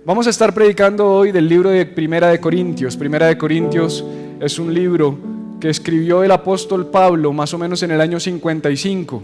Vamos a estar predicando hoy del libro de Primera de Corintios. Primera de Corintios es un libro que escribió el apóstol Pablo más o menos en el año 55,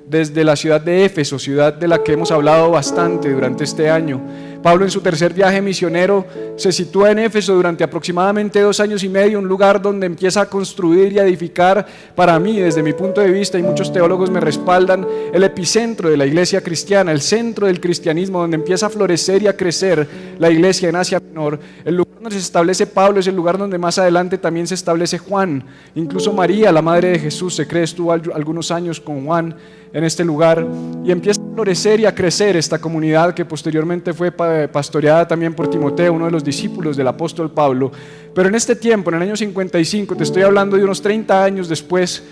desde la ciudad de Éfeso, ciudad de la que hemos hablado bastante durante este año. Pablo, en su tercer viaje misionero, se sitúa en Éfeso durante aproximadamente 2 años y medio, un lugar donde empieza a construir y a edificar, para mí, desde mi punto de vista, y muchos teólogos me respaldan, el epicentro de la iglesia cristiana, el centro del cristianismo, donde empieza a florecer y a crecer la iglesia en Asia Menor. El lugar donde se establece Pablo es el lugar donde más adelante también se establece Juan. Incluso María, la madre de Jesús, se cree estuvo algunos años con Juan en este lugar, y empieza a florecer y a crecer esta comunidad que posteriormente fue pastoreada también por Timoteo, uno de los discípulos del apóstol Pablo. Pero en este tiempo, en el año 55, te estoy hablando de unos 30 años después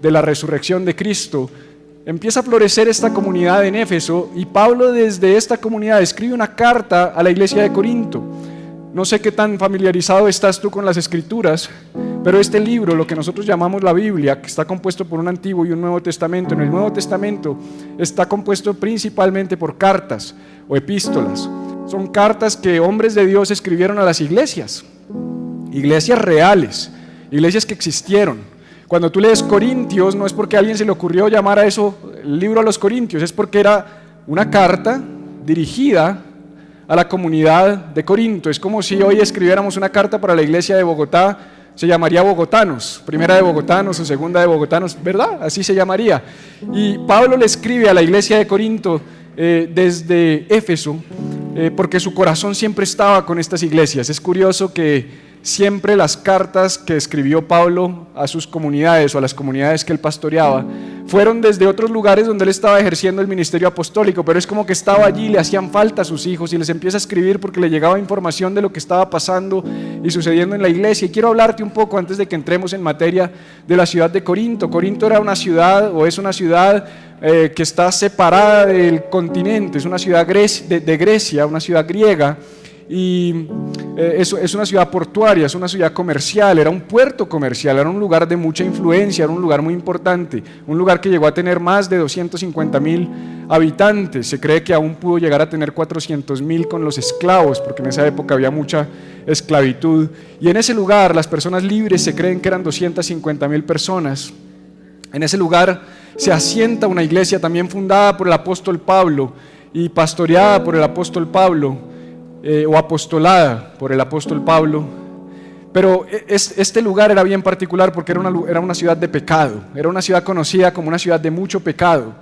de la resurrección de Cristo, empieza a florecer esta comunidad en Éfeso, y Pablo desde esta comunidad escribe una carta a la iglesia de Corinto. No sé qué tan familiarizado estás tú con las Escrituras, pero este libro, lo que nosotros llamamos la Biblia, que está compuesto por un Antiguo y un Nuevo Testamento, en el Nuevo Testamento está compuesto principalmente por cartas o epístolas. Son cartas que hombres de Dios escribieron a las iglesias reales, iglesias que existieron. Cuando tú lees Corintios, no es porque a alguien se le ocurrió llamar a eso el libro a los Corintios, es porque era una carta dirigida a la comunidad de Corinto. Es como si hoy escribiéramos una carta para la iglesia de Bogotá, se llamaría Bogotanos, primera de Bogotanos o segunda de Bogotanos, ¿verdad? Así se llamaría. Y Pablo le escribe a la iglesia de Corinto desde Éfeso, porque su corazón siempre estaba con estas iglesias. Es curioso que siempre las cartas que escribió Pablo a sus comunidades o a las comunidades que él pastoreaba fueron desde otros lugares donde él estaba ejerciendo el ministerio apostólico, pero es como que estaba allí, le hacían falta a sus hijos y les empieza a escribir porque le llegaba información de lo que estaba pasando y sucediendo en la iglesia. Y quiero hablarte un poco, antes de que entremos en materia, de la ciudad de Corinto. Corinto era una ciudad, o es una ciudad que está separada del continente, es una ciudad de Grecia, una ciudad griega, y es una ciudad portuaria, es una ciudad comercial, era un puerto comercial, era un lugar de mucha influencia, era un lugar muy importante, un lugar que llegó a tener más de 250,000 habitantes. Se cree que aún pudo llegar a tener 400,000 con los esclavos, porque en esa época había mucha esclavitud, y en ese lugar las personas libres se creen que eran 250,000 personas. En ese lugar se asienta una iglesia también fundada por el apóstol Pablo y pastoreada por el apóstol Pablo, o apostolada por el apóstol Pablo. Pero este lugar era bien particular porque era una ciudad de pecado, era una ciudad conocida como una ciudad de mucho pecado.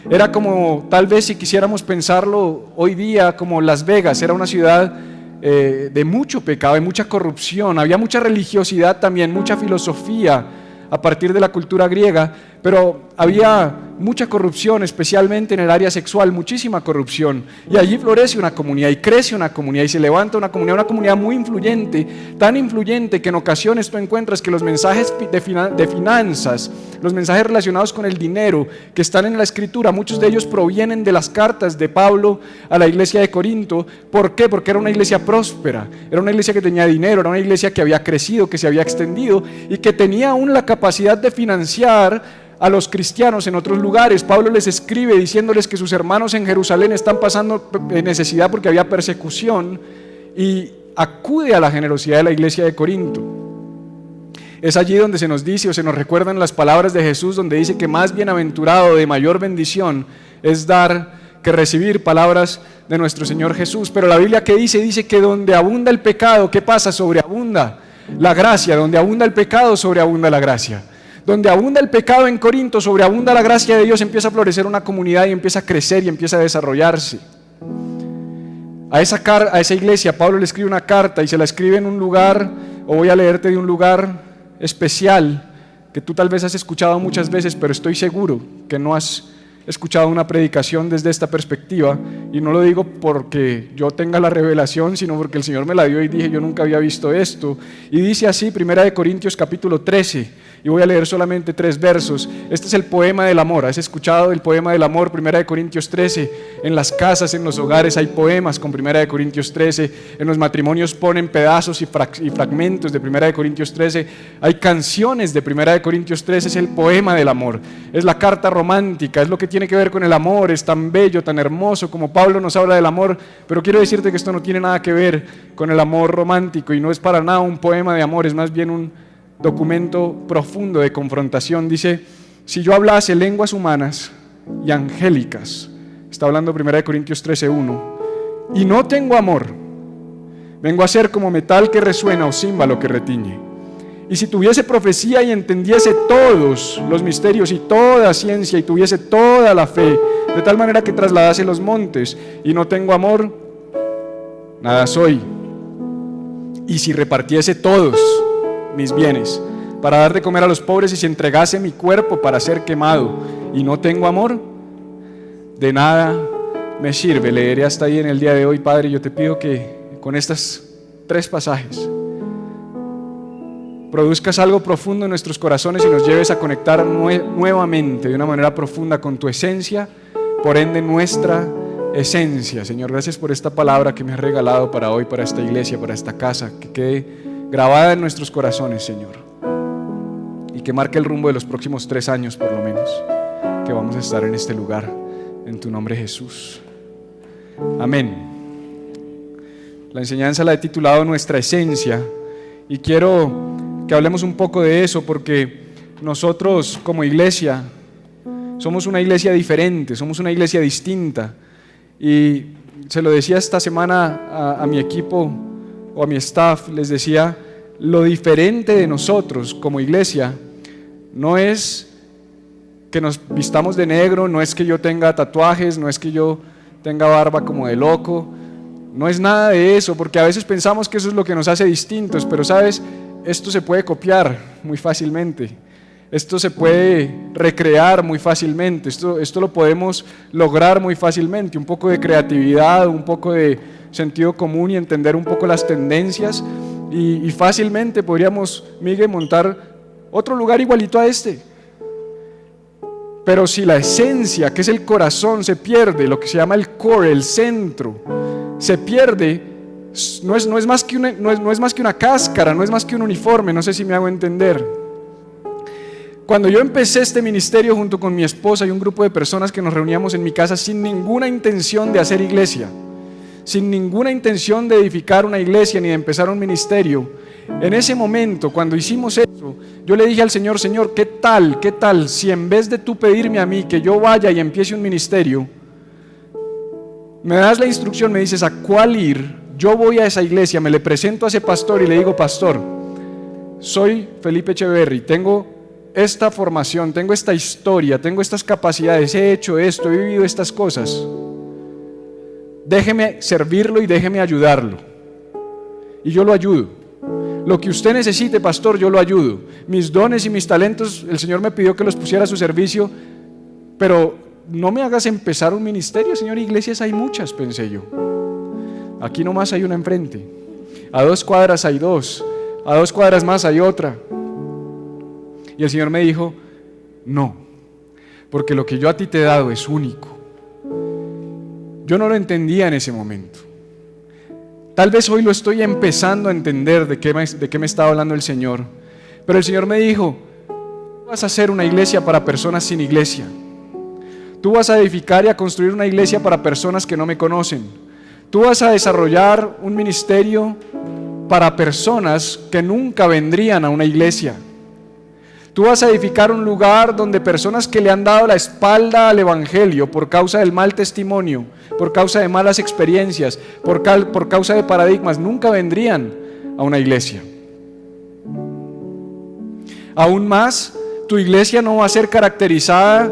Era como, tal vez si quisiéramos pensarlo hoy día, como Las Vegas. Era una ciudad de mucho pecado, de mucha corrupción, había mucha religiosidad también, mucha filosofía a partir de la cultura griega, pero había mucha corrupción, especialmente en el área sexual, muchísima corrupción. Y allí florece una comunidad y crece una comunidad y se levanta una comunidad muy influyente, tan influyente que en ocasiones tú encuentras que los mensajes de finanzas, los mensajes relacionados con el dinero que están en la Escritura, muchos de ellos provienen de las cartas de Pablo a la iglesia de Corinto. ¿Por qué? Porque era una iglesia próspera, era una iglesia que tenía dinero, era una iglesia que había crecido, que se había extendido y que tenía aún la capacidad de financiar a los cristianos en otros lugares. Pablo les escribe diciéndoles que sus hermanos en Jerusalén están pasando necesidad porque había persecución, y acude a la generosidad de la iglesia de Corinto. Es allí donde se nos dice, o se nos recuerdan las palabras de Jesús, donde dice que más bienaventurado, de mayor bendición es dar que recibir, palabras de nuestro Señor Jesús. Pero la Biblia, ¿qué dice? Dice que donde abunda el pecado, ¿qué pasa? Sobreabunda la gracia. Donde abunda el pecado, sobreabunda la gracia. Donde abunda el pecado en Corinto, sobreabunda la gracia de Dios. Empieza a florecer una comunidad y empieza a crecer y empieza a desarrollarse. A esa iglesia Pablo le escribe una carta y se la escribe en un lugar, o voy a leerte de un lugar especial que tú tal vez has escuchado muchas veces, pero estoy seguro que no has escuchado una predicación desde esta perspectiva, y no lo digo porque yo tenga la revelación, sino porque el Señor me la dio y dije, yo nunca había visto esto. Y dice así, Primera de Corintios capítulo 13, y voy a leer solamente 3 versos. Este es el poema del amor. ¿Has escuchado el poema del amor? 1 Corintios 13. En las casas, en los hogares hay poemas con 1 Corintios 13. En los matrimonios ponen pedazos y fragmentos de 1 Corintios 13. Hay canciones de 1 Corintios 13. Es el poema del amor. Es la carta romántica. Es lo que tiene que ver con el amor. Es tan bello, tan hermoso como Pablo nos habla del amor. Pero quiero decirte que esto no tiene nada que ver con el amor romántico y no es para nada un poema de amor. Es más bien un documento profundo de confrontación. Dice: si yo hablase lenguas humanas y angélicas, está hablando 1 Corintios 13:1, y no tengo amor, vengo a ser como metal que resuena o címbalo que retiñe. Y si tuviese profecía y entendiese todos los misterios y toda ciencia y tuviese toda la fe, de tal manera que trasladase los montes, y no tengo amor, nada soy. Y si repartiese todos mis bienes para dar de comer a los pobres, y si entregase mi cuerpo para ser quemado y no tengo amor, de nada me sirve. Leeré hasta ahí en el día de hoy. Padre, yo te pido que con estos 3 pasajes produzcas algo profundo en nuestros corazones y nos lleves a conectar nuevamente de una manera profunda con tu esencia, por ende nuestra esencia. Señor, gracias por esta palabra que me has regalado para hoy, para esta iglesia, para esta casa, que quede grabada en nuestros corazones, Señor, y que marque el rumbo de los próximos 3 años por lo menos, que vamos a estar en este lugar, en tu nombre, Jesús. Amén. La enseñanza la he titulado Nuestra Esencia, y quiero que hablemos un poco de eso, porque nosotros como iglesia somos una iglesia diferente, somos una iglesia distinta, y se lo decía esta semana a mi equipo o a mi staff, les decía: lo diferente de nosotros como iglesia no es que nos vistamos de negro, no es que yo tenga tatuajes, no es que yo tenga barba como de loco, no es nada de eso, porque a veces pensamos que eso es lo que nos hace distintos, pero sabes, esto se puede copiar muy fácilmente, esto se puede recrear muy fácilmente, esto lo podemos lograr muy fácilmente. Un poco de creatividad, un poco de sentido común y entender un poco las tendencias, y fácilmente podríamos, Miguel, montar otro lugar igualito a este. Pero si la esencia, que es el corazón, se pierde, lo que se llama el core, el centro, se pierde, no es más que una cáscara, no es más que un uniforme. No sé si me hago entender. Cuando yo empecé este ministerio junto con mi esposa y un grupo de personas que nos reuníamos en mi casa sin ninguna intención de hacer iglesia, sin ninguna intención de edificar una iglesia ni de empezar un ministerio, en ese momento, cuando hicimos eso, yo le dije al Señor: Señor, ¿qué tal si en vez de tú pedirme a mí que yo vaya y empiece un ministerio, me das la instrucción, me dices a cuál ir? Yo voy a esa iglesia, me le presento a ese pastor y le digo: pastor, soy Felipe Echeverry, tengo esta formación, tengo esta historia, tengo estas capacidades, he hecho esto, he vivido estas cosas, déjeme servirlo y déjeme ayudarlo. Y yo lo ayudo. Lo que usted necesite, pastor, yo lo ayudo. Mis dones y mis talentos, el Señor me pidió que los pusiera a su servicio, pero no me hagas empezar un ministerio, Señor. Iglesias hay muchas, pensé yo. Aquí nomás hay una enfrente. A 2 cuadras hay 2. A 2 cuadras más hay otra. Y el Señor me dijo: no, porque lo que yo a ti te he dado es único. Yo no lo entendía en ese momento. Tal vez hoy lo estoy empezando a entender de qué me estaba hablando el Señor. Pero el Señor me dijo: tú vas a hacer una iglesia para personas sin iglesia. Tú vas a edificar y a construir una iglesia para personas que no me conocen. Tú vas a desarrollar un ministerio para personas que nunca vendrían a una iglesia. Tú vas a edificar un lugar donde personas que le han dado la espalda al evangelio por causa del mal testimonio, por causa de malas experiencias, por causa de paradigmas, nunca vendrían a una iglesia. Aún más, tu iglesia no va a ser caracterizada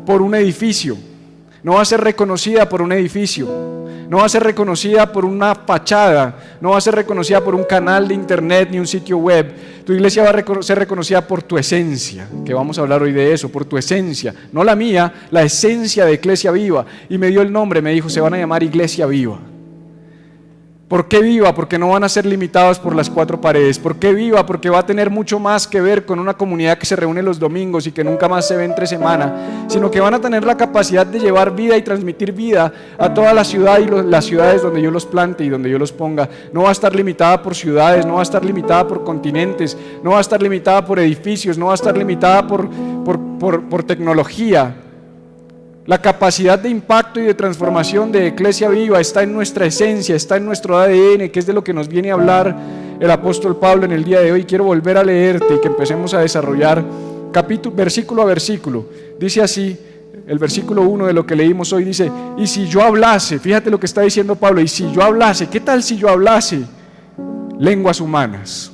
por un edificio, no va a ser reconocida por un edificio, no va a ser reconocida por una fachada, no va a ser reconocida por un canal de internet ni un sitio web. Tu iglesia va a ser reconocida por tu esencia, que vamos a hablar hoy de eso, por tu esencia, no la mía, la esencia de Iglesia Viva. Y me dio el nombre, me dijo: se van a llamar Iglesia Viva. ¿Por qué viva? Porque no van a ser limitados por las cuatro paredes. ¿Por qué viva? Porque va a tener mucho más que ver con una comunidad que se reúne los domingos y que nunca más se ve entre semana, sino que van a tener la capacidad de llevar vida y transmitir vida a toda la ciudad y las ciudades donde yo los plante y donde yo los ponga. No va a estar limitada por ciudades, no va a estar limitada por continentes, no va a estar limitada por edificios, no va a estar limitada por tecnología. La capacidad de impacto y de transformación de Iglesia Viva está en nuestra esencia, está en nuestro ADN, que es de lo que nos viene a hablar el apóstol Pablo en el día de hoy. Quiero volver a leerte y que empecemos a desarrollar versículo a versículo. Dice así, el versículo 1 de lo que leímos hoy dice: y si yo hablase, fíjate lo que está diciendo Pablo, y si yo hablase, ¿qué tal si yo hablase lenguas humanas?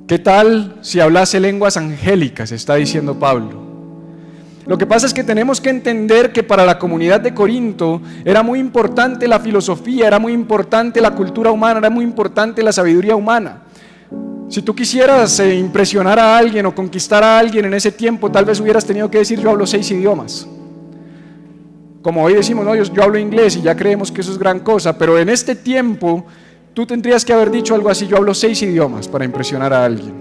¿Qué tal si hablase lenguas angélicas? Está diciendo Pablo. Lo que pasa es que tenemos que entender que para la comunidad de Corinto era muy importante la filosofía, era muy importante la cultura humana, era muy importante la sabiduría humana. Si tú quisieras impresionar a alguien o conquistar a alguien en ese tiempo, tal vez hubieras tenido que decir: yo hablo 6 idiomas. Como hoy decimos, no, yo hablo inglés, y ya creemos que eso es gran cosa, pero en este tiempo tú tendrías que haber dicho algo así: yo hablo 6 idiomas, para impresionar a alguien.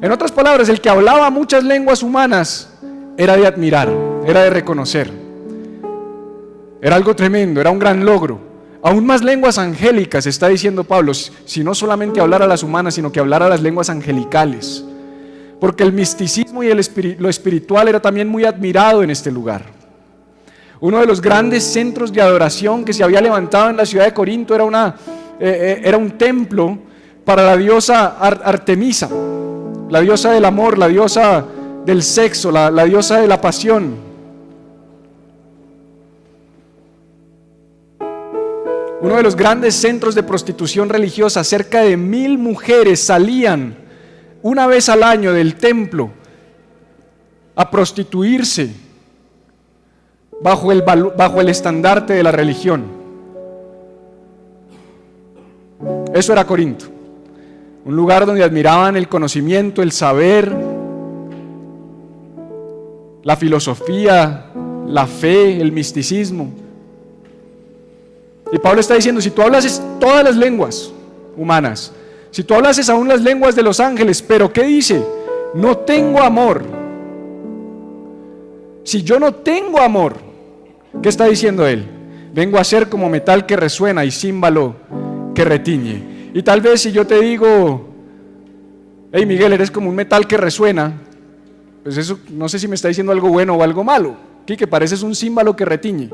En otras palabras, el que hablaba muchas lenguas humanas era de admirar, era de reconocer. Era algo tremendo, era un gran logro. Aún más lenguas angélicas, está diciendo Pablo, si no solamente hablar a las humanas, sino que hablar a las lenguas angelicales. Porque el misticismo y lo espiritual era también muy admirado en este lugar. Uno de los grandes centros de adoración que se había levantado en la ciudad de Corinto era un templo para la diosa Artemisa, la diosa del amor, la diosa del sexo, la diosa de la pasión. Uno de los grandes centros de prostitución religiosa. Cerca de 1000 mujeres salían una vez al año del templo a prostituirse bajo el estandarte de la religión. Eso era Corinto, un lugar donde admiraban el conocimiento, el saber, la filosofía, la fe, el misticismo. Y Pablo está diciendo: si tú hablases todas las lenguas humanas, si tú hablases aún las lenguas de los ángeles, pero ¿qué dice? No tengo amor. Si yo no tengo amor, ¿qué está diciendo él? Vengo a ser como metal que resuena y címbalo que retiñe. Y tal vez si yo te digo: hey Miguel, eres como un metal que resuena, pues eso no sé si me está diciendo algo bueno o algo malo. Que pareces un címbalo que retiñe.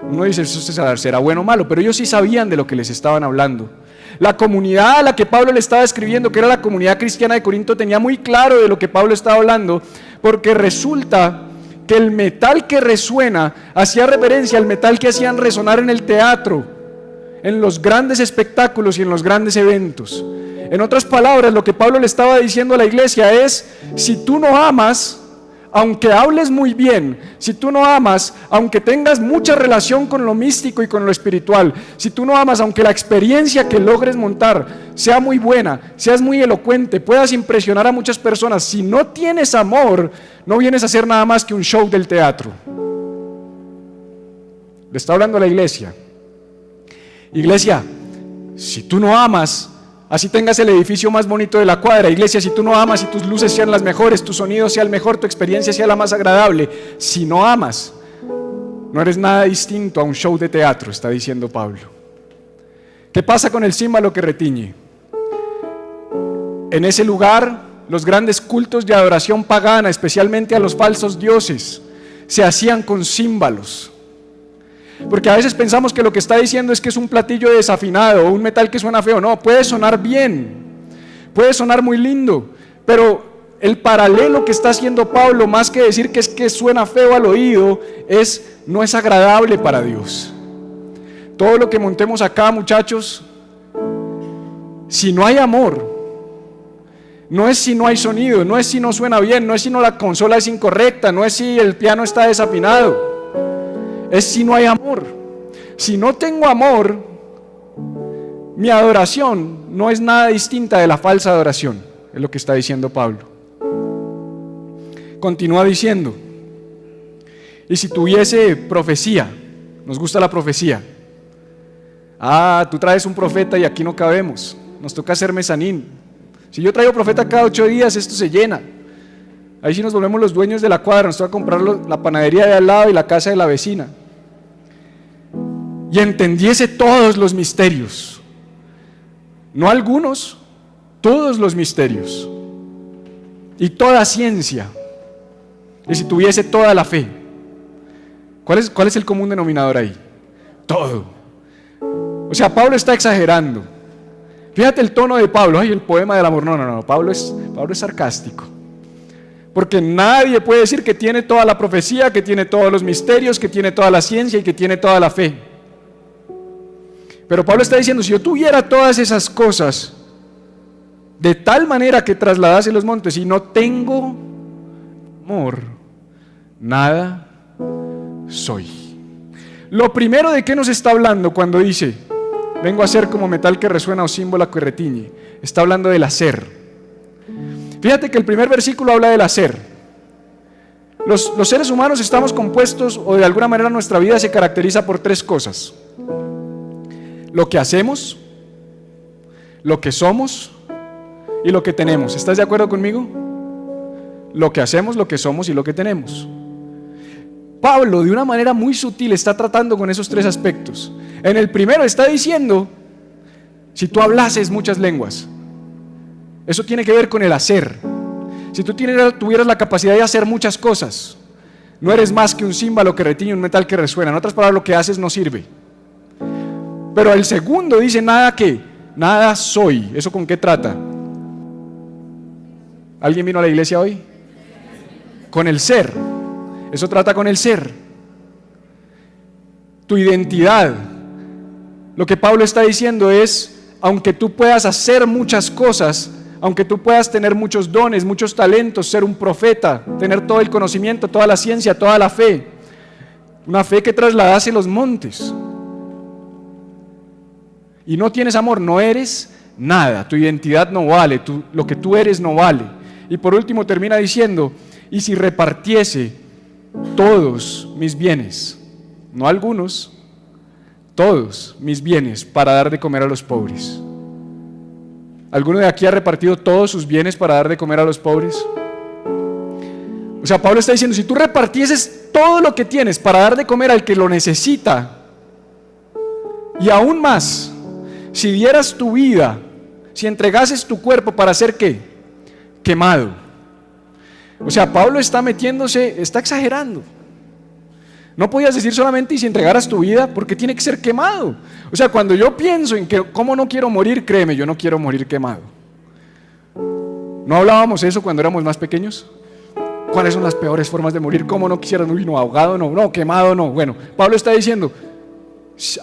Uno dice: eso será bueno o malo, pero ellos sí sabían de lo que les estaban hablando. La comunidad a la que Pablo le estaba escribiendo, que era la comunidad cristiana de Corinto, tenía muy claro de lo que Pablo estaba hablando, porque resulta que el metal que resuena hacía referencia al metal que hacían resonar en el teatro, en los grandes espectáculos y en los grandes eventos. En otras palabras, lo que Pablo le estaba diciendo a la iglesia es: si tú no amas, aunque hables muy bien, si tú no amas, aunque tengas mucha relación con lo místico y con lo espiritual, si tú no amas, aunque la experiencia que logres montar sea muy buena, seas muy elocuente, puedas impresionar a muchas personas, si no tienes amor, no vienes a hacer nada más que un show del teatro. Le está hablando a la iglesia. Iglesia, si tú no amas, así tengas el edificio más bonito de la cuadra, iglesia, si tú no amas, si tus luces sean las mejores, tu sonido sea el mejor, tu experiencia sea la más agradable, si no amas, no eres nada distinto a un show de teatro, está diciendo Pablo. ¿Qué pasa con el címbalo que retiñe? En ese lugar, los grandes cultos de adoración pagana, especialmente a los falsos dioses, se hacían con címbalos. Porque a veces pensamos que lo que está diciendo es que es un platillo desafinado o un metal que suena feo. No, puede sonar bien, puede sonar muy lindo, pero el paralelo que está haciendo Pablo, más que decir que es que suena feo al oído, no es agradable para Dios. Todo lo que montemos acá, muchachos, si no hay amor, no es si no hay sonido, no es si no suena bien, no es si no la consola es incorrecta, no es si el piano está desafinado, es si no hay amor. Si no tengo amor, mi adoración no es nada distinta de la falsa adoración, es lo que está diciendo Pablo. Continúa diciendo: y si tuviese profecía, nos gusta la profecía, Ah, tú traes un profeta y aquí no cabemos, nos toca hacer mezanín. Si yo traigo profeta cada 8 días, esto se llena. Ahí sí nos volvemos los dueños de la cuadra, nos toca comprar la panadería de al lado y la casa de la vecina. Y entendiese todos los misterios, no algunos, todos los misterios, y toda ciencia, y si tuviese toda la fe. ¿Cuál es el común denominador ahí? Todo. O sea, Pablo está exagerando. Fíjate el tono de Pablo. Ay, el poema del amor. No, Pablo es sarcástico. Porque nadie puede decir que tiene toda la profecía, que tiene todos los misterios, que tiene toda la ciencia y que tiene toda la fe. Pero Pablo está diciendo, si yo tuviera todas esas cosas, de tal manera que trasladase los montes y no tengo amor, nada soy. Lo primero de qué nos está hablando cuando dice, vengo a ser como metal que resuena o símbolo que retiñe, está hablando del hacer. Fíjate que el primer versículo habla del hacer. Los seres humanos estamos compuestos, o de alguna manera nuestra vida se caracteriza por 3 cosas: lo que hacemos, lo que somos y lo que tenemos. ¿Estás de acuerdo conmigo? Lo que hacemos, lo que somos y lo que tenemos. Pablo, de una manera muy sutil, está tratando con esos 3 aspectos. En el primero está diciendo, si tú hablases muchas lenguas, eso tiene que ver con el hacer. Si tú tuvieras la capacidad de hacer muchas cosas, no eres más que un címbalo que retiñe, un metal que resuena. En otras palabras, lo que haces no sirve. Pero el segundo dice, nada soy. ¿Eso con qué trata? ¿Alguien vino a la iglesia hoy? Con el ser. Eso trata con el ser. Tu identidad. Lo que Pablo está diciendo es, aunque tú puedas hacer muchas cosas, aunque tú puedas tener muchos dones, muchos talentos, ser un profeta, tener todo el conocimiento, toda la ciencia, toda la fe, una fe que trasladase los montes, y no tienes amor, no eres nada, tu identidad no vale, lo que tú eres no vale. Y por último termina diciendo, y si repartiese todos mis bienes, no algunos, todos mis bienes para dar de comer a los pobres. ¿Alguno de aquí ha repartido todos sus bienes para dar de comer a los pobres? O sea, Pablo está diciendo, si tú repartieses todo lo que tienes para dar de comer al que lo necesita, y aún más, si dieras tu vida, si entregases tu cuerpo para ser ¿qué? Quemado. O sea, Pablo está exagerando. No podías decir solamente y si entregaras tu vida, porque tiene que ser quemado. O sea, cuando yo pienso en que cómo no quiero morir, créeme, yo no quiero morir quemado. ¿No hablábamos eso cuando éramos más pequeños? ¿Cuáles son las peores formas de morir? ¿Cómo no quisieras morir? No, ahogado no, quemado no. Bueno, Pablo está diciendo,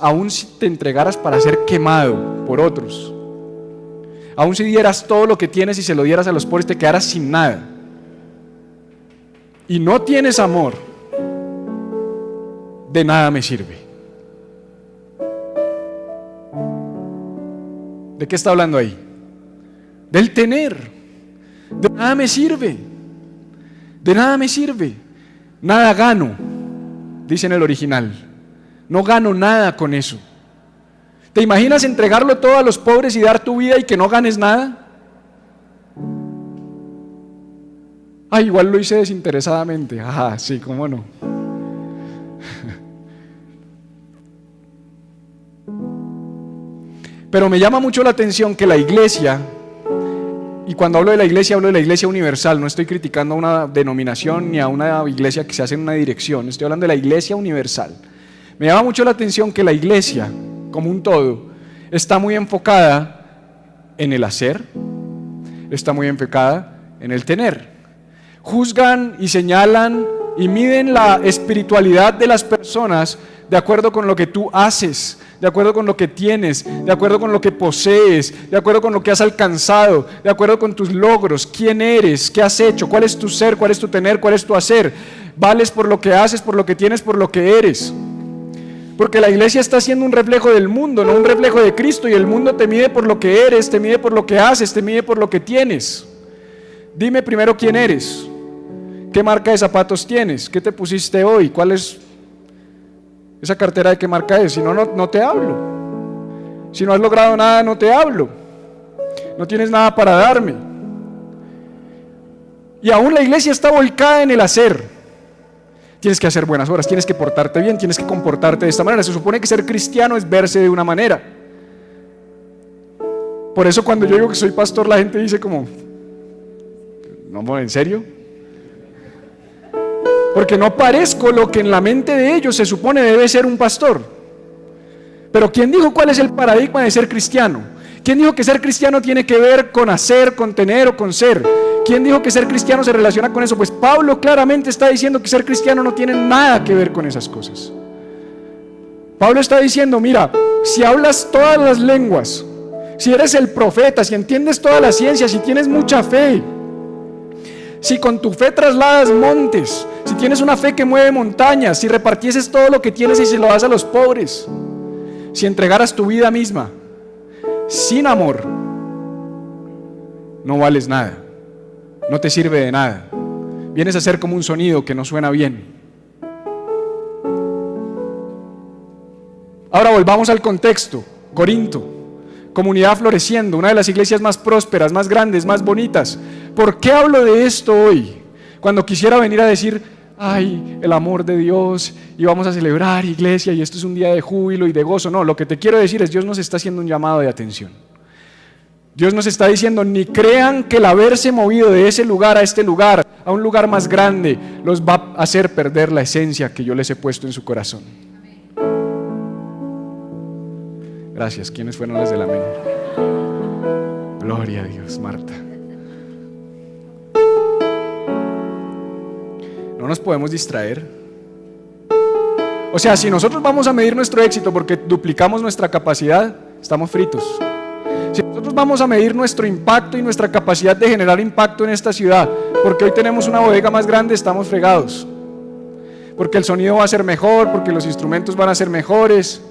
aún si te entregaras para ser quemado por otros, aún si dieras todo lo que tienes y se lo dieras a los pobres, te quedaras sin nada, y no tienes amor, de nada me sirve. ¿De qué está hablando ahí? Del tener. De nada me sirve. De nada me sirve. Nada gano, dice en el original. No gano nada con eso. ¿Te imaginas entregarlo todo a los pobres y dar tu vida y que no ganes nada? Igual lo hice desinteresadamente. Ajá, sí, cómo no. Pero me llama mucho la atención que la iglesia, y cuando hablo de la iglesia universal, no estoy criticando a una denominación ni a una iglesia que se hace en una dirección, estoy hablando de la iglesia universal. Me llama mucho la atención que la iglesia, como un todo, está muy enfocada en el hacer, está muy enfocada en el tener. Juzgan y señalan y miden la espiritualidad de las personas de acuerdo con lo que tú haces, de acuerdo con lo que tienes, de acuerdo con lo que posees, de acuerdo con lo que has alcanzado, de acuerdo con tus logros, quién eres, qué has hecho, cuál es tu ser, cuál es tu tener, cuál es tu hacer. Vales por lo que haces, por lo que tienes, por lo que eres. Porque la iglesia está siendo un reflejo del mundo, no un reflejo de Cristo, y el mundo te mide por lo que eres, te mide por lo que haces, te mide por lo que tienes. Dime primero quién eres, qué marca de zapatos tienes, qué te pusiste hoy, cuál es esa cartera, de qué marca es, si no, no te hablo. Si no has logrado nada, no te hablo. No tienes nada para darme. Y aún la iglesia está volcada en el hacer. Tienes que hacer buenas obras, tienes que portarte bien, tienes que comportarte de esta manera. Se supone que ser cristiano es verse de una manera. Por eso cuando yo digo que soy pastor, la gente dice como, no, ¿en serio? Porque no parezco lo que en la mente de ellos se supone debe ser un pastor. Pero ¿quién dijo cuál es el paradigma de ser cristiano? ¿Quién dijo que ser cristiano tiene que ver con hacer, con tener o con ser? ¿Quién dijo que ser cristiano se relaciona con eso? Pues Pablo claramente está diciendo que ser cristiano no tiene nada que ver con esas cosas. Pablo está diciendo, mira, si hablas todas las lenguas, si eres el profeta, si entiendes toda la ciencia, si tienes mucha fe, si con tu fe trasladas montes, si tienes una fe que mueve montañas, si repartieses todo lo que tienes y se lo das a los pobres, si entregaras tu vida misma, sin amor, no vales nada, no te sirve de nada. Vienes a ser como un sonido que no suena bien. Ahora volvamos al contexto. Corinto, comunidad floreciendo, una de las iglesias más prósperas, más grandes, más bonitas. ¿Por qué hablo de esto hoy? Cuando quisiera venir a decir, ay, el amor de Dios, y vamos a celebrar iglesia, y esto es un día de júbilo y de gozo. No, lo que te quiero decir es, Dios nos está haciendo un llamado de atención. Dios nos está diciendo, ni crean que el haberse movido de ese lugar a este lugar, a un lugar más grande, los va a hacer perder la esencia que yo les he puesto en su corazón. Gracias. ¿Quiénes fueron las del amén? Gloria a Dios, Marta. No nos podemos distraer. O sea, si nosotros vamos a medir nuestro éxito porque duplicamos nuestra capacidad, estamos fritos. Si nosotros vamos a medir nuestro impacto y nuestra capacidad de generar impacto en esta ciudad, porque hoy tenemos una bodega más grande, estamos fregados. Porque el sonido va a ser mejor, porque los instrumentos van a ser mejores.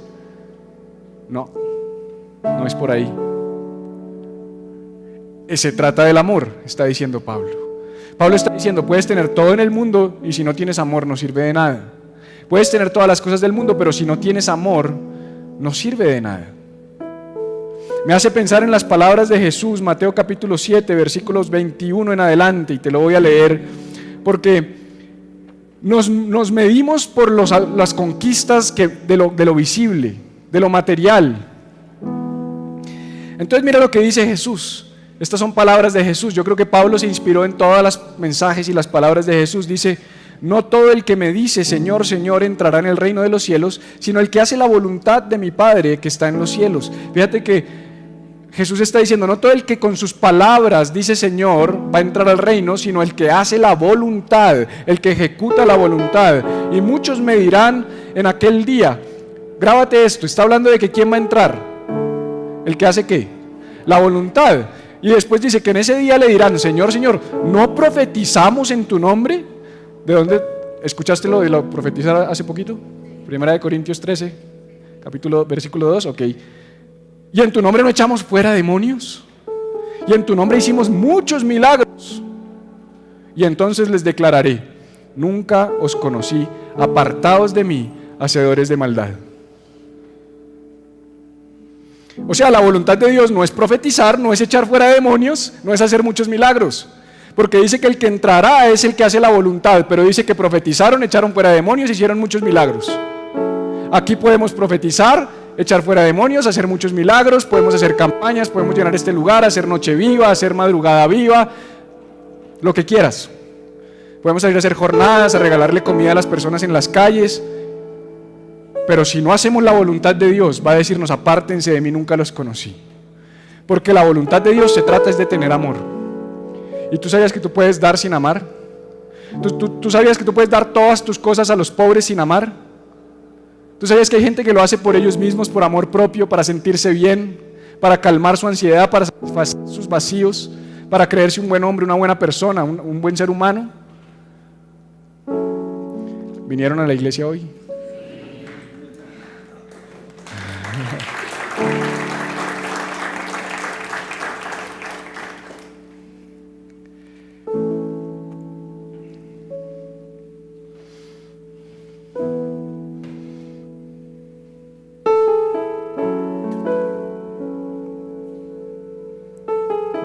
No es por ahí. Se trata del amor, está diciendo Pablo. Pablo está diciendo, puedes tener todo en el mundo y si no tienes amor no sirve de nada. Puedes tener todas las cosas del mundo, pero si no tienes amor, no sirve de nada. Me hace pensar en las palabras de Jesús, Mateo capítulo 7, versículos 21 en adelante, y te lo voy a leer, porque nos medimos por las conquistas de lo visible, de lo material. Entonces mira lo que dice Jesús. Estas son palabras de Jesús. Yo creo que Pablo se inspiró en todas las mensajes y las palabras de Jesús. Dice, no todo el que me dice Señor, Señor entrará en el reino de los cielos, sino el que hace la voluntad de mi Padre que está en los cielos. Fíjate que Jesús está diciendo, no todo el que con sus palabras dice Señor va a entrar al reino, sino el que hace la voluntad, el que ejecuta la voluntad. Y muchos me dirán en aquel día, grábate esto, está hablando de que ¿quién va a entrar? ¿El que hace qué? La voluntad. Y después dice que en ese día le dirán, Señor, Señor, ¿no profetizamos en tu nombre? ¿De dónde escuchaste lo de lo profetizar hace poquito? Primera de Corintios 13, versículo 2, ok. ¿Y en tu nombre no echamos fuera demonios? Y en tu nombre hicimos muchos milagros. Y entonces les declararé, nunca os conocí, apartaos de mí, hacedores de maldad. O sea, la voluntad de Dios no es profetizar, no es echar fuera demonios, no es hacer muchos milagros. Porque dice que el que entrará es el que hace la voluntad, pero dice que profetizaron, echaron fuera demonios, hicieron muchos milagros. Aquí podemos profetizar, echar fuera demonios, hacer muchos milagros, podemos hacer campañas, podemos llenar este lugar, hacer noche viva, hacer madrugada viva, lo que quieras. Podemos salir a hacer jornadas, a regalarle comida a las personas en las calles, pero si no hacemos la voluntad de Dios, va a decirnos, apártense de mí, nunca los conocí. Porque la voluntad de Dios se trata es de tener amor. ¿Y tú sabías que tú puedes dar sin amar? ¿Tú sabías que tú puedes dar todas tus cosas a los pobres sin amar? ¿Tú sabías que hay gente que lo hace por ellos mismos, por amor propio, para sentirse bien, para calmar su ansiedad, para satisfacer sus vacíos, para creerse un buen hombre, una buena persona, un buen ser humano? ¿Vinieron a la iglesia hoy?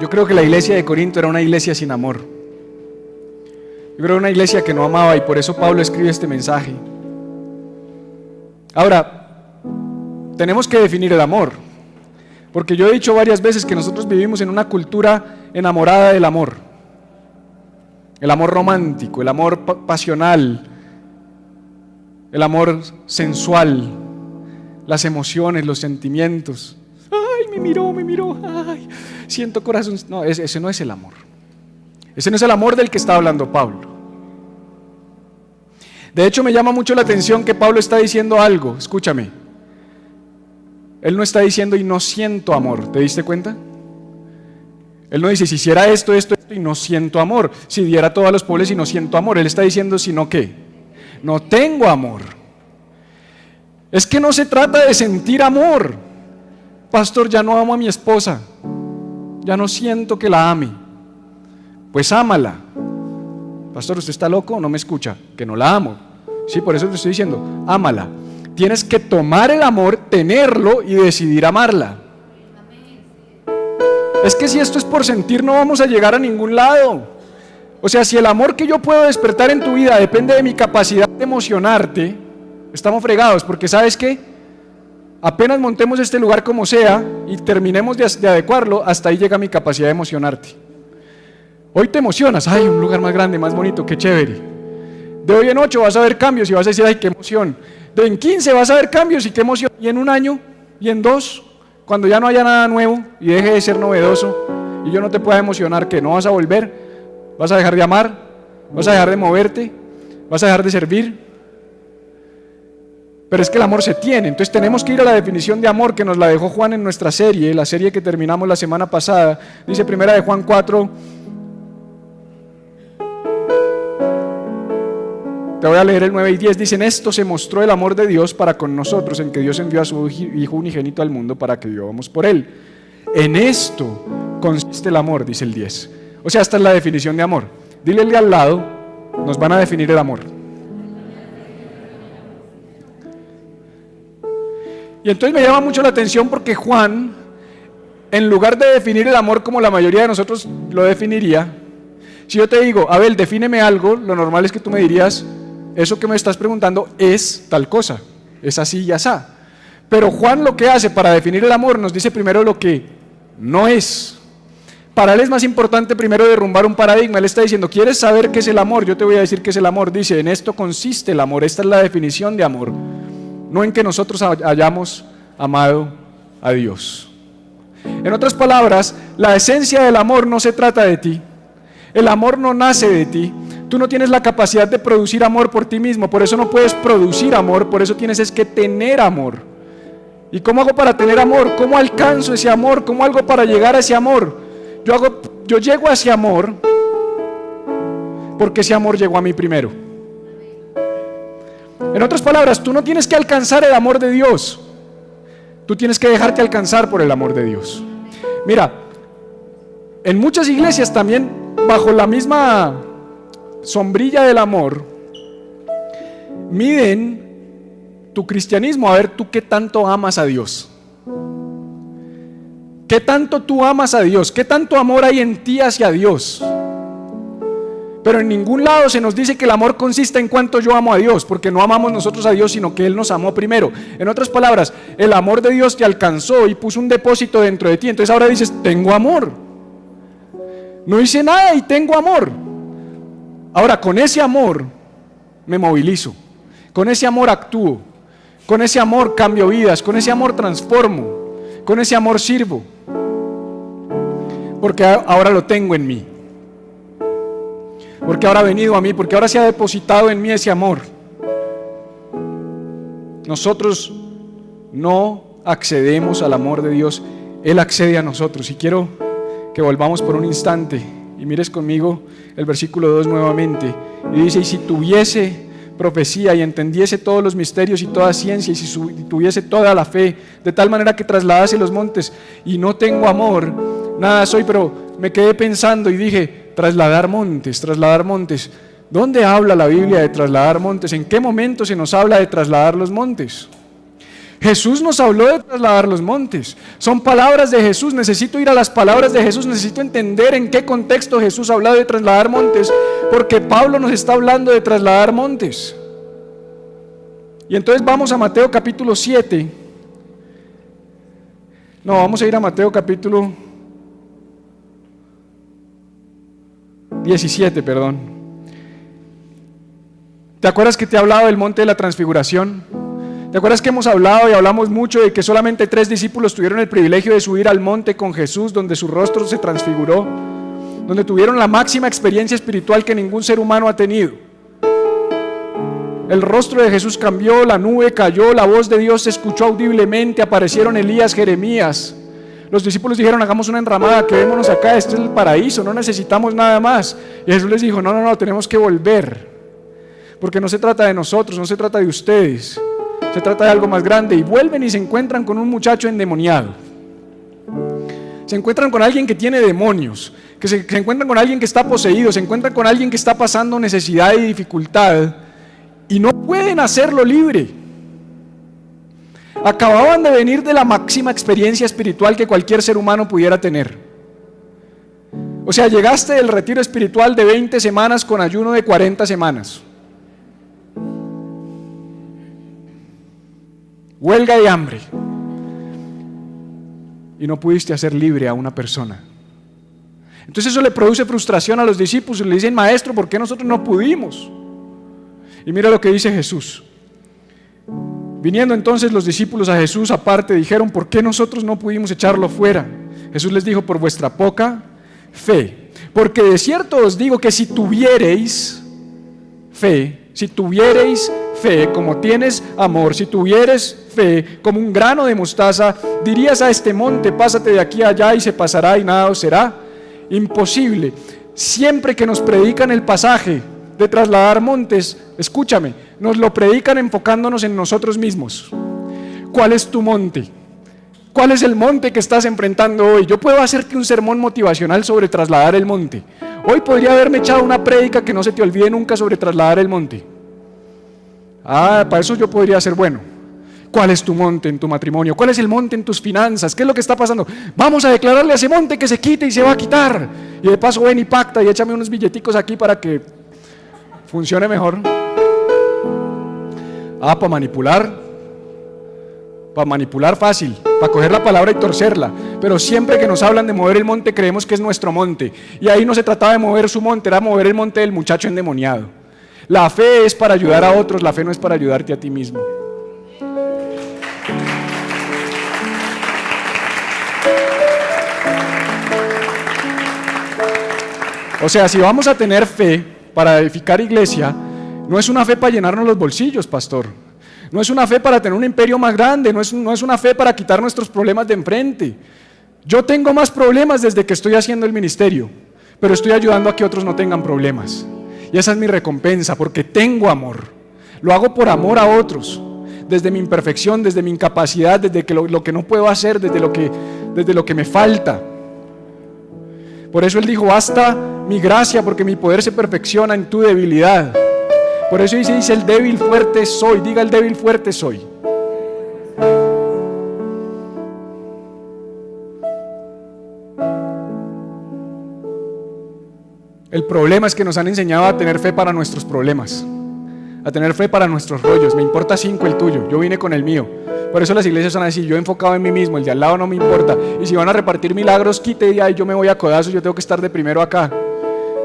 Yo creo que la iglesia de Corinto era una iglesia sin amor. Yo creo que era una iglesia que no amaba, y por eso Pablo escribe este mensaje. Ahora, tenemos que definir el amor, porque yo he dicho varias veces que nosotros vivimos en una cultura enamorada del amor. El amor romántico, el amor pasional, el amor sensual, las emociones, los sentimientos. Ay, me miró, ay, siento corazón. No, ese no es el amor. Ese no es el amor del que está hablando Pablo. De hecho, me llama mucho la atención que Pablo está diciendo algo. Escúchame. Él no está diciendo y no siento amor. ¿Te diste cuenta? Él no dice si hiciera esto y no siento amor. Si diera todo a los pobres y no siento amor. Él está diciendo sino ¿qué? No tengo amor. Es que no se trata de sentir amor. Pastor, ya no amo a mi esposa. Ya no siento que la ame. Pues ámala. Pastor, ¿usted está loco o no me escucha? Que no la amo. Sí, por eso te estoy diciendo, ámala. Tienes que tomar el amor, tenerlo y decidir amarla. Es que si esto es por sentir, no vamos a llegar a ningún lado. O sea, si el amor que yo puedo despertar en tu vida depende de mi capacidad de emocionarte, estamos fregados, porque ¿sabes qué? Apenas montemos este lugar como sea y terminemos de adecuarlo, hasta ahí llega mi capacidad de emocionarte. Hoy te emocionas, ay, un lugar más grande, más bonito, qué chévere. De hoy en 8 vas a ver cambios y vas a decir, ay, qué emoción. De en 15 vas a ver cambios y qué emoción. Y en 1 año, y en 2, cuando ya no haya nada nuevo y deje de ser novedoso y yo no te pueda emocionar, que no vas a volver, vas a dejar de amar, vas a dejar de moverte, vas a dejar de servir. Pero es que el amor se tiene. Entonces tenemos que ir a la definición de amor que nos la dejó Juan en nuestra serie, la serie que terminamos la semana pasada. Dice 1 de Juan 4. Te voy a leer el 9 y 10. Dice: en esto se mostró el amor de Dios para con nosotros, en que Dios envió a su Hijo unigénito al mundo para que vivamos por Él. En esto consiste el amor, dice el 10. O sea, esta es la definición de amor. Dile al de al lado, nos van a definir el amor. Y entonces me llama mucho la atención porque Juan, en lugar de definir el amor como la mayoría de nosotros lo definiría, si yo te digo, Abel, defíneme algo, lo normal es que tú me dirías, eso que me estás preguntando es tal cosa, es así y asá. Pero Juan lo que hace para definir el amor nos dice primero lo que no es. Para él es más importante primero derrumbar un paradigma. Él está diciendo, ¿quieres saber qué es el amor? Yo te voy a decir qué es el amor. Dice, en esto consiste el amor, esta es la definición de amor. No en que nosotros hayamos amado a Dios. En otras palabras, la esencia del amor no se trata de ti. El amor no nace de ti. Tú no tienes la capacidad de producir amor por ti mismo, por eso no puedes producir amor, por eso tienes es que tener amor. ¿Y cómo hago para tener amor? ¿Cómo alcanzo ese amor? ¿Cómo hago para llegar a ese amor? Yo llego a ese amor porque ese amor llegó a mí primero. En otras palabras, tú no tienes que alcanzar el amor de Dios, tú tienes que dejarte alcanzar por el amor de Dios. Mira, en muchas iglesias también, bajo la misma sombrilla del amor, miden tu cristianismo a ver tú qué tanto amas a Dios. ¿Qué tanto tú amas a Dios? ¿Qué tanto amor hay en ti hacia Dios? Pero en ningún lado se nos dice que el amor consiste en cuánto yo amo a Dios, porque no amamos nosotros a Dios, sino que Él nos amó primero. En otras palabras, el amor de Dios te alcanzó y puso un depósito dentro de ti. Entonces ahora dices, tengo amor. No hice nada y tengo amor. Ahora, con ese amor me movilizo, con ese amor actúo, con ese amor cambio vidas, con ese amor transformo, con ese amor sirvo, porque ahora lo tengo en mí, porque ahora ha venido a mí, porque ahora se ha depositado en mí ese amor. Nosotros no accedemos al amor de Dios, Él accede a nosotros. Y quiero que volvamos por un instante y mires conmigo el versículo 2 nuevamente, y dice: y si tuviese profecía y entendiese todos los misterios y toda ciencia, y si tuviese toda la fe, de tal manera que trasladase los montes, y no tengo amor, nada soy. Pero me quedé pensando y dije, trasladar montes, ¿dónde habla la Biblia de trasladar montes? ¿En qué momento se nos habla de trasladar los montes? Jesús nos habló de trasladar los montes. Son palabras de Jesús. Necesito ir a las palabras de Jesús. Necesito entender en qué contexto Jesús ha hablado de trasladar montes, porque Pablo nos está hablando de trasladar montes. Y entonces vamos a Mateo capítulo 7. No, vamos a ir a Mateo capítulo 17, perdón. ¿Te acuerdas que te he hablado del monte de la transfiguración? ¿Te acuerdas que hemos hablado y hablamos mucho de que solamente 3 discípulos tuvieron el privilegio de subir al monte con Jesús, donde su rostro se transfiguró, donde tuvieron la máxima experiencia espiritual que ningún ser humano ha tenido? El rostro de Jesús cambió, la nube cayó, la voz de Dios se escuchó audiblemente, aparecieron Elías, Jeremías. Los discípulos dijeron: hagamos una enramada, quedémonos acá, este es el paraíso, no necesitamos nada más. Y Jesús les dijo: no, tenemos que volver, porque no se trata de nosotros, no se trata de ustedes, se trata de algo más grande. Y vuelven y se encuentran con un muchacho endemoniado. Se encuentran con alguien que tiene demonios, que se encuentran con alguien que está poseído, se encuentran con alguien que está pasando necesidad y dificultad, y no pueden hacerlo libre. Acababan de venir de la máxima experiencia espiritual que cualquier ser humano pudiera tener. O sea, llegaste del retiro espiritual de 20 semanas con ayuno de 40 semanas. Huelga de hambre. Y no pudiste hacer libre a una persona. Entonces eso le produce frustración a los discípulos y le dicen: maestro, ¿por qué nosotros no pudimos? Y mira lo que dice Jesús. Viniendo entonces los discípulos a Jesús aparte, dijeron: ¿por qué nosotros no pudimos echarlo fuera? Jesús les dijo: por vuestra poca fe. Porque de cierto os digo que si tuviereis fe, como tienes amor, si tuvieres fe como un grano de mostaza, dirías a este monte: pásate de aquí a allá, y se pasará, y nada os será imposible. Siempre que nos predican el pasaje de trasladar montes, escúchame, nos lo predican enfocándonos en nosotros mismos. ¿Cuál es tu monte? ¿Cuál es el monte que estás enfrentando hoy? Yo puedo hacerte un sermón motivacional sobre trasladar el monte. Hoy podría haberme echado una prédica que no se te olvide nunca sobre trasladar el monte. Para eso yo podría ser bueno. ¿Cuál es tu monte en tu matrimonio? ¿Cuál es el monte en tus finanzas? ¿Qué es lo que está pasando? Vamos a declararle a ese monte que se quite y se va a quitar. Y de paso ven y pacta y échame unos billeticos aquí para que funcione mejor. Para manipular fácil, para coger la palabra y torcerla. Pero siempre que nos hablan de mover el monte, creemos que es nuestro monte. Y ahí no se trataba de mover su monte, era mover el monte del muchacho endemoniado. La fe es para ayudar a otros, la fe no es para ayudarte a ti mismo. O sea, si vamos a tener fe para edificar iglesia, no es una fe para llenarnos los bolsillos, pastor. No es una fe para tener un imperio más grande, no es una fe para quitar nuestros problemas de enfrente. Yo tengo más problemas desde que estoy haciendo el ministerio, pero estoy ayudando a que otros no tengan problemas. Y esa es mi recompensa, porque tengo amor. Lo hago por amor a otros, desde mi imperfección, desde mi incapacidad, desde que lo que no puedo hacer, desde lo que me falta. Por eso Él dijo: basta mi gracia, porque mi poder se perfecciona en tu debilidad. Por eso dice: el débil fuerte soy. Diga: el débil fuerte soy. El problema es que nos han enseñado a tener fe para nuestros problemas, a tener fe para nuestros rollos. Me importa 5 el tuyo, yo vine con el mío. Por eso las iglesias son así: yo enfocado en mí mismo, el de al lado no me importa. Y si van a repartir milagros, quite y ahí yo me voy a codazos, yo tengo que estar de primero acá.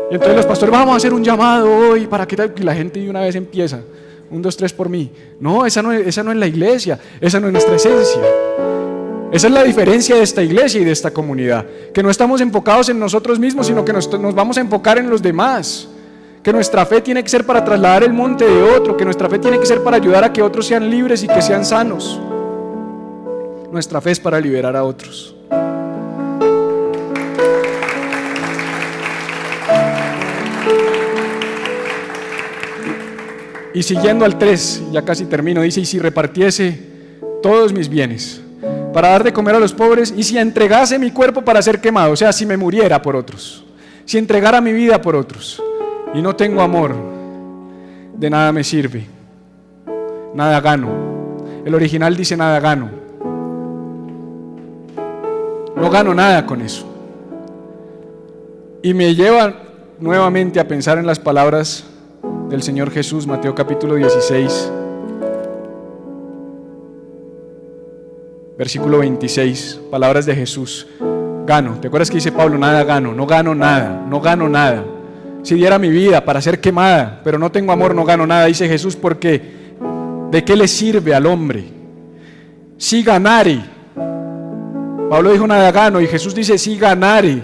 Y entonces los pastores: vamos a hacer un llamado hoy para que tal. Y la gente de una vez empieza: 1, 2, 3 por mí. No, esa no es la iglesia, esa no es nuestra esencia. Esa es la diferencia de esta iglesia y de esta comunidad, que no estamos enfocados en nosotros mismos, sino que nos vamos a enfocar en los demás. Que nuestra fe tiene que ser para trasladar el monte de otro, que nuestra fe tiene que ser para ayudar a que otros sean libres y que sean sanos. Nuestra fe es para liberar a otros. Y siguiendo al 3, ya casi termino, dice: y si repartiese todos mis bienes para dar de comer a los pobres, y si entregase mi cuerpo para ser quemado, o sea, si me muriera por otros, si entregara mi vida por otros, y no tengo amor, de nada me sirve, nada gano. El original dice nada gano. No gano nada con eso. Y me lleva nuevamente a pensar en las palabras del Señor Jesús, Mateo capítulo 16, versículo 26, palabras de Jesús. Gano, ¿te acuerdas que dice Pablo? Nada gano, no gano nada, no gano nada. Si diera mi vida para ser quemada, pero no tengo amor, no gano nada, dice Jesús, porque ¿de qué le sirve al hombre? Si ganare. Pablo dijo nada gano y Jesús dice si ganare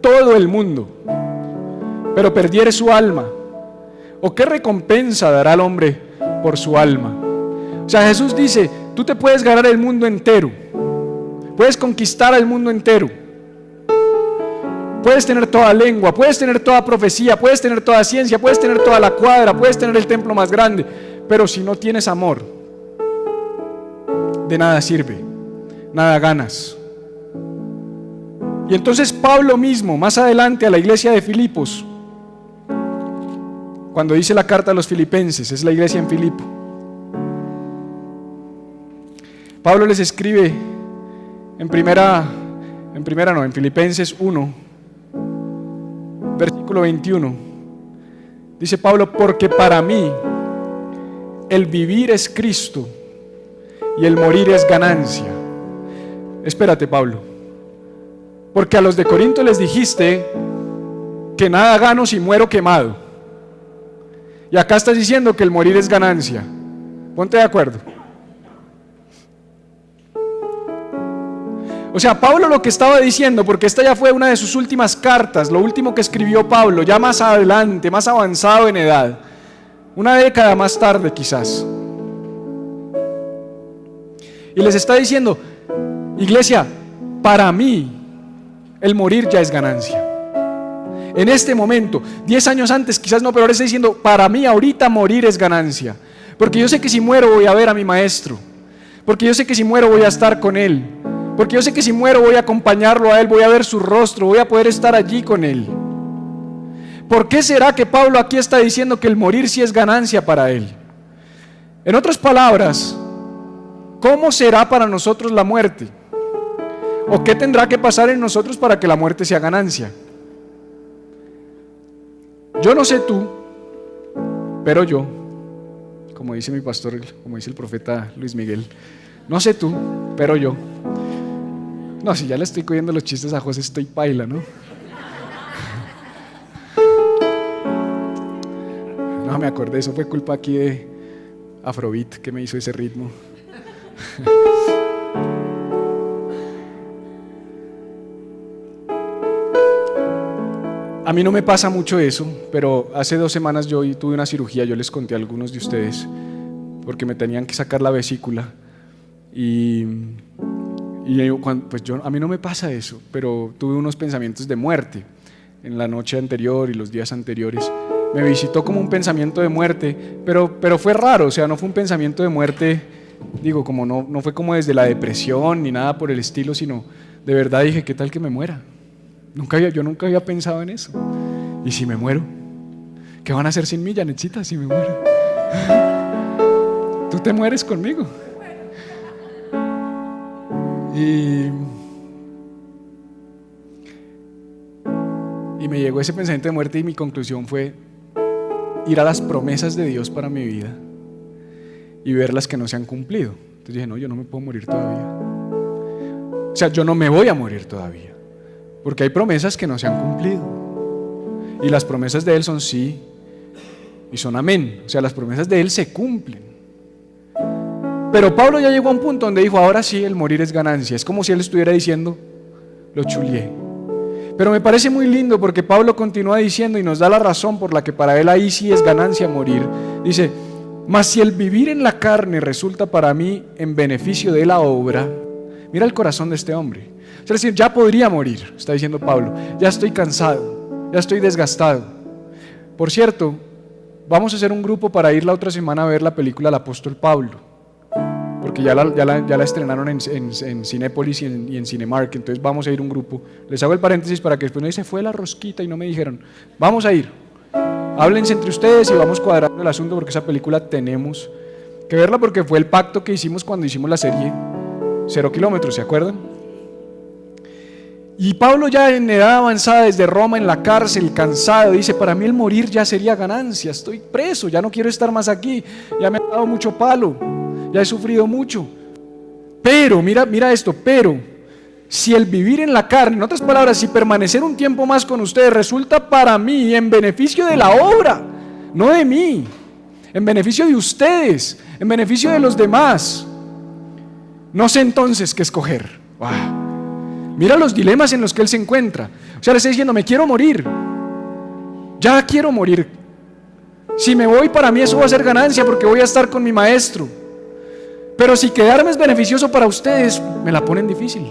todo el mundo, pero perdiere su alma, ¿o qué recompensa dará al hombre por su alma? O sea, Jesús dice, tú te puedes ganar el mundo entero, puedes conquistar al mundo entero, puedes tener toda lengua, puedes tener toda profecía, puedes tener toda ciencia, puedes tener toda la cuadra, puedes tener el templo más grande, pero si no tienes amor, de nada sirve, nada ganas. Y entonces Pablo mismo, más adelante a la iglesia de Filipos, cuando dice la carta a los filipenses, es la iglesia en Filipo, Pablo les escribe en Filipenses 1, versículo 21, dice Pablo, porque para mí el vivir es Cristo y el morir es ganancia. Espérate, Pablo, porque a los de Corinto les dijiste que nada gano si muero quemado, y acá estás diciendo que el morir es ganancia. Ponte de acuerdo. O sea, Pablo lo que estaba diciendo, porque esta ya fue una de sus últimas cartas, lo último que escribió Pablo, ya más adelante, más avanzado en edad, una década más tarde quizás, y les está diciendo, iglesia, para mí el morir ya es ganancia. En este momento, 10 años antes quizás no, pero ahora está diciendo, para mí ahorita morir es ganancia, porque yo sé que si muero voy a ver a mi maestro, porque yo sé que si muero voy a estar con él, porque yo sé que si muero voy a acompañarlo a él, voy a ver su rostro, voy a poder estar allí con él. ¿Por qué será que Pablo aquí está diciendo que el morir sí es ganancia para él? En otras palabras, ¿cómo será para nosotros la muerte? ¿O qué tendrá que pasar en nosotros para que la muerte sea ganancia? Yo no sé tú, pero yo, como dice mi pastor, como dice el profeta Luis Miguel, no sé tú, pero yo. No, si ya le estoy cogiendo los chistes a José, estoy paila, ¿no? No me acordé, eso fue culpa aquí de Afrobeat que me hizo ese ritmo. A mí no me pasa mucho eso, pero hace 2 semanas yo tuve una cirugía, yo les conté a algunos de ustedes, porque me tenían que sacar la vesícula. A mí no me pasa eso, pero tuve unos pensamientos de muerte en la noche anterior y los días anteriores. Me visitó como un pensamiento de muerte, pero fue raro, o sea, no fue un pensamiento de muerte, digo, como no fue como desde la depresión ni nada por el estilo, sino de verdad dije, ¿qué tal que me muera? Yo nunca había pensado en eso. ¿Y si me muero? ¿Qué van a hacer sin mí, Janetcita, si me muero? ¿Tú te mueres conmigo? Y me llegó ese pensamiento de muerte y mi conclusión fue ir a las promesas de Dios para mi vida y ver las que no se han cumplido. Entonces dije, no, yo no me puedo morir todavía. O sea, yo no me voy a morir todavía, porque hay promesas que no se han cumplido. Y las promesas de Él son sí y son amén. O sea, las promesas de Él se cumplen. Pero Pablo ya llegó a un punto donde dijo, ahora sí el morir es ganancia. Es como si él estuviera diciendo, lo chulié. Pero me parece muy lindo porque Pablo continúa diciendo y nos da la razón por la que para él ahí sí es ganancia morir. Dice, mas si el vivir en la carne resulta para mí en beneficio de la obra. Mira el corazón de este hombre. Es decir, ya podría morir, está diciendo Pablo. Ya estoy cansado, ya estoy desgastado. Por cierto, vamos a hacer un grupo para ir la otra semana a ver la película El Apóstol Pablo, porque ya la estrenaron en Cinépolis y en Cinemark. Entonces vamos a ir un grupo. Les hago el paréntesis para que después no se fue la rosquita y no me dijeron. Vamos a ir, háblense entre ustedes y vamos cuadrando el asunto, porque esa película tenemos que verla porque fue el pacto que hicimos cuando hicimos la serie 0 kilómetros, ¿se acuerdan? Y Pablo ya en edad avanzada desde Roma en la cárcel, cansado, dice: para mí el morir ya sería ganancia, estoy preso, ya no quiero estar más aquí, ya me ha dado mucho palo, ya he sufrido mucho. Pero, mira esto, pero si el vivir en la carne, en otras palabras, si permanecer un tiempo más con ustedes resulta para mí en beneficio de la obra, no de mí, en beneficio de ustedes, en beneficio de los demás, no sé entonces qué escoger. ¡Wow! Mira los dilemas en los que él se encuentra. O sea, le está diciendo: me quiero morir, ya quiero morir. Si me voy, para mí eso va a ser ganancia porque voy a estar con mi maestro. Pero si quedarme es beneficioso para ustedes, me la ponen difícil.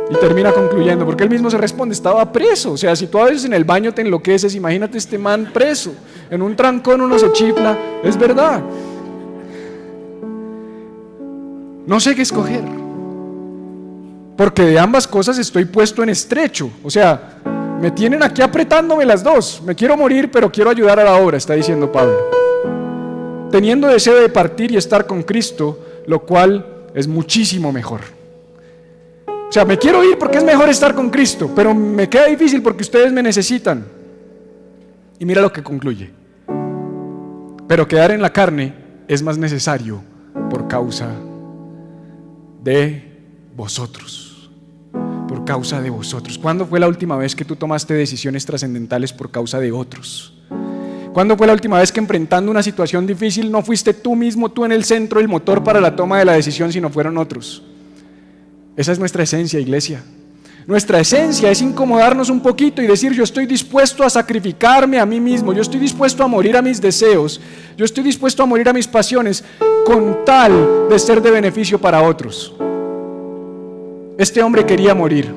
Y termina concluyendo, porque él mismo se responde: estaba preso. O sea, si tú a veces en el baño te enloqueces, imagínate este man preso. En un trancón uno se chifla, es verdad. No sé qué escoger, porque de ambas cosas estoy puesto en estrecho. O sea, me tienen aquí apretándome las dos. Me quiero morir, pero quiero ayudar a la obra, está diciendo Pablo. Teniendo deseo de partir y estar con Cristo, lo cual es muchísimo mejor. O sea, me quiero ir porque es mejor estar con Cristo, pero me queda difícil porque ustedes me necesitan. Y mira lo que concluye: pero quedar en la carne es más necesario por causa de vosotros. Por causa de vosotros. ¿Cuándo fue la última vez que tú tomaste decisiones trascendentales por causa de otros? ¿Cuándo fue la última vez que enfrentando una situación difícil no fuiste tú mismo, tú en el centro, el motor para la toma de la decisión, sino fueron otros? Esa es nuestra esencia, iglesia. Nuestra esencia es incomodarnos un poquito y decir: yo estoy dispuesto a sacrificarme a mí mismo, yo estoy dispuesto a morir a mis deseos, yo estoy dispuesto a morir a mis pasiones con tal de ser de beneficio para otros. Este hombre quería morir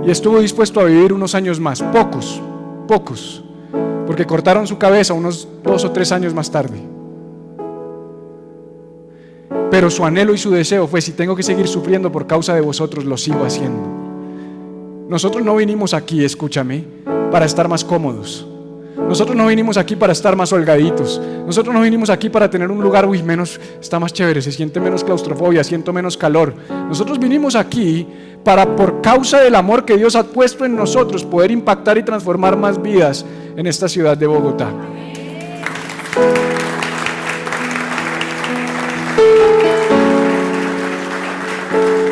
y estuvo dispuesto a vivir unos años más, pocos, porque cortaron su cabeza unos 2 o 3 años más tarde. Pero su anhelo y su deseo fue: si tengo que seguir sufriendo por causa de vosotros, lo sigo haciendo. Nosotros no vinimos aquí, escúchame, para estar más cómodos. Nosotros no vinimos aquí para estar más holgaditos. Nosotros no vinimos aquí para tener un lugar, está más chévere, se siente menos claustrofobia, siento menos calor. Nosotros vinimos aquí para, por causa del amor que Dios ha puesto en nosotros, poder impactar y transformar más vidas en esta ciudad de Bogotá.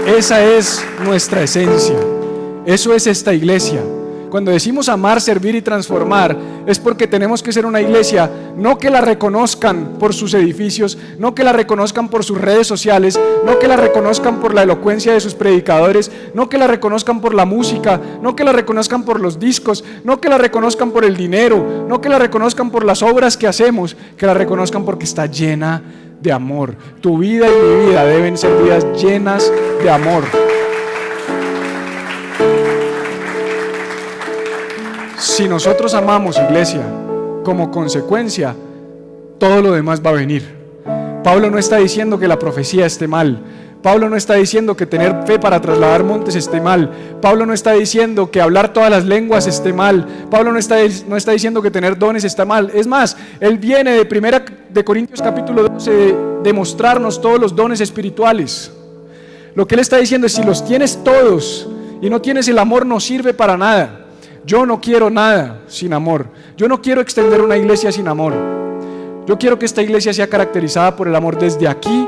Esa es nuestra esencia. Eso es esta iglesia. Cuando decimos amar, servir y transformar, es porque tenemos que ser una iglesia, no que la reconozcan por sus edificios, no que la reconozcan por sus redes sociales, no que la reconozcan por la elocuencia de sus predicadores, no que la reconozcan por la música, no que la reconozcan por los discos, no que la reconozcan por el dinero, no que la reconozcan por las obras que hacemos, que la reconozcan porque está llena de amor. Tu vida y mi vida deben ser vidas llenas de amor. Si nosotros amamos, iglesia, como consecuencia, todo lo demás va a venir. Pablo no está diciendo que la profecía esté mal. Pablo no está diciendo que tener fe para trasladar montes esté mal. Pablo no está diciendo que hablar todas las lenguas esté mal. Pablo no está diciendo que tener dones está mal. Es más, él viene de 1 de Corintios capítulo 12 de mostrarnos todos los dones espirituales. Lo que él está diciendo es: si los tienes todos y no tienes el amor, no sirve para nada. Yo no quiero nada sin amor. Yo no quiero extender una iglesia sin amor. Yo quiero que esta iglesia sea caracterizada por el amor desde aquí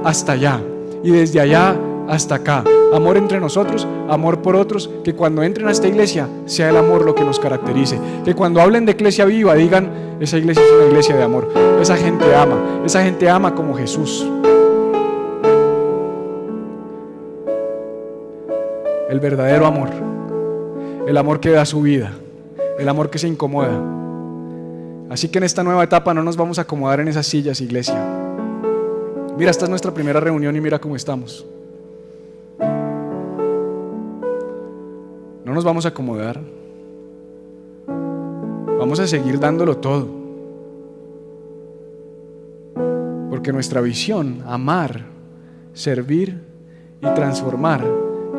hasta allá y desde allá hasta acá. Amor entre nosotros, amor por otros. Que cuando entren a esta iglesia sea el amor lo que nos caracterice. Que cuando hablen de iglesia viva digan: esa iglesia es una iglesia de amor. Esa gente ama como Jesús. El verdadero amor, el amor que da su vida, el amor que se incomoda. Así que en esta nueva etapa no nos vamos a acomodar en esas sillas, iglesia. Mira, esta es nuestra primera reunión y mira cómo estamos. No nos vamos a acomodar. Vamos a seguir dándolo todo. Porque nuestra visión, amar, servir y transformar,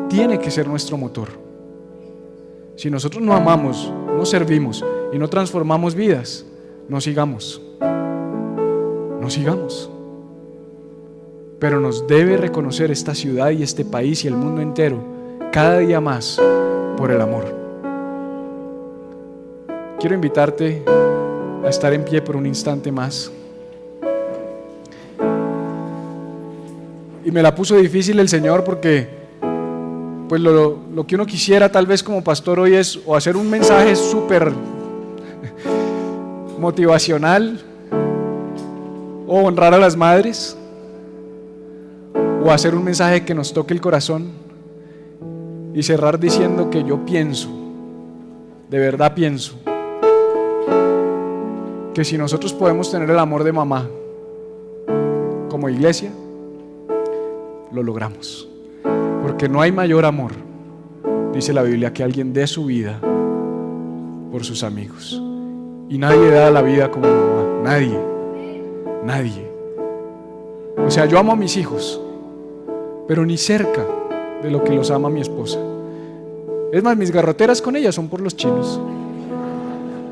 tiene que ser nuestro motor. Si nosotros no amamos, no servimos y no transformamos vidas, no sigamos. no sigamos. Pero nos debe reconocer esta ciudad y este país y el mundo entero cada día más por el amor. Quiero invitarte a estar en pie por un instante más. Y me la puso difícil el Señor porque pues lo que uno quisiera tal vez como pastor hoy es o hacer un mensaje súper motivacional o honrar a las madres, o hacer un mensaje que nos toque el corazón y cerrar diciendo que yo pienso, de verdad pienso, que si nosotros podemos tener el amor de mamá como iglesia, lo logramos. Porque no hay mayor amor, dice la Biblia, que alguien dé su vida por sus amigos. Y nadie da la vida como mamá, nadie. O sea, yo amo a mis hijos, pero ni cerca de lo que los ama mi esposa. Es más, mis garroteras con ella son por los chinos.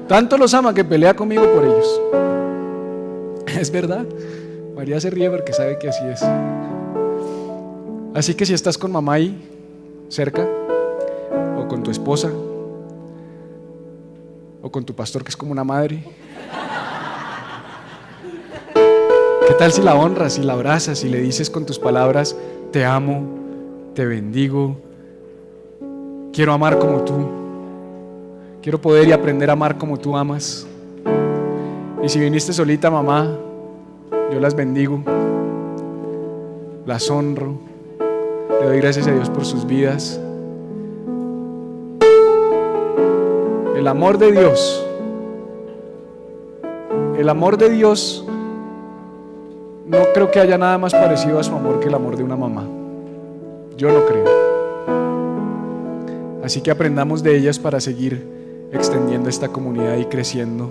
Tanto los ama que pelea conmigo por ellos. Es verdad. María se ríe porque sabe que así es. Así que si estás con mamá ahí cerca, o con tu esposa, o con tu pastor que es como una madre, ¿qué tal si la honras, si la abrazas, si le dices con tus palabras: te amo, te bendigo, quiero amar como tú, quiero poder y aprender a amar como tú amas? Y si viniste solita, mamá, yo las bendigo, las honro, le doy gracias a Dios por sus vidas. El amor de Dios, no creo que haya nada más parecido a su amor que el amor de una mamá. Yo no creo. Así que aprendamos de ellas para seguir extendiendo esta comunidad y creciendo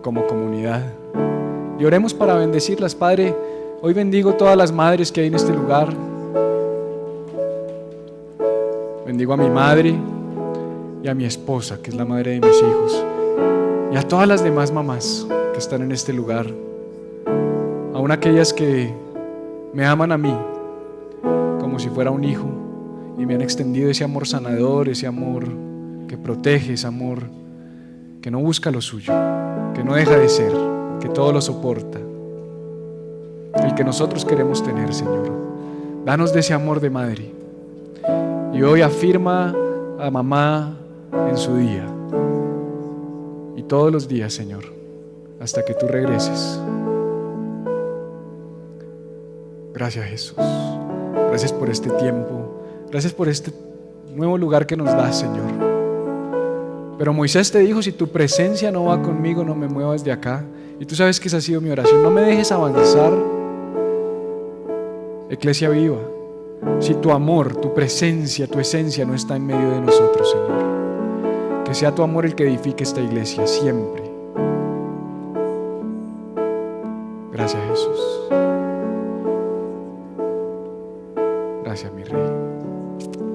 como comunidad. Y oremos para bendecirlas. Padre, hoy bendigo todas las madres que hay en este lugar. Bendigo a mi madre y a mi esposa, que es la madre de mis hijos, y a todas las demás mamás que están en este lugar, aún aquellas que me aman a mí como si fuera un hijo y me han extendido ese amor sanador, ese amor que protege, ese amor que no busca lo suyo, que no deja de ser, que todo lo soporta, el que nosotros queremos tener, Señor. Danos de ese amor de madre. Y hoy afirma a mamá en su día y todos los días, Señor, hasta que tú regreses. Gracias, Jesús. Gracias por este tiempo. Gracias por este nuevo lugar que nos das, Señor. Pero Moisés te dijo: si tu presencia no va conmigo, no me muevas de acá. Y tú sabes que esa ha sido mi oración. No me dejes avanzar, Iglesia Viva, si tu amor, tu presencia, tu esencia no está en medio de nosotros, Señor. Que sea tu amor el que edifique esta iglesia siempre. Gracias, Jesús. Gracias, mi Rey.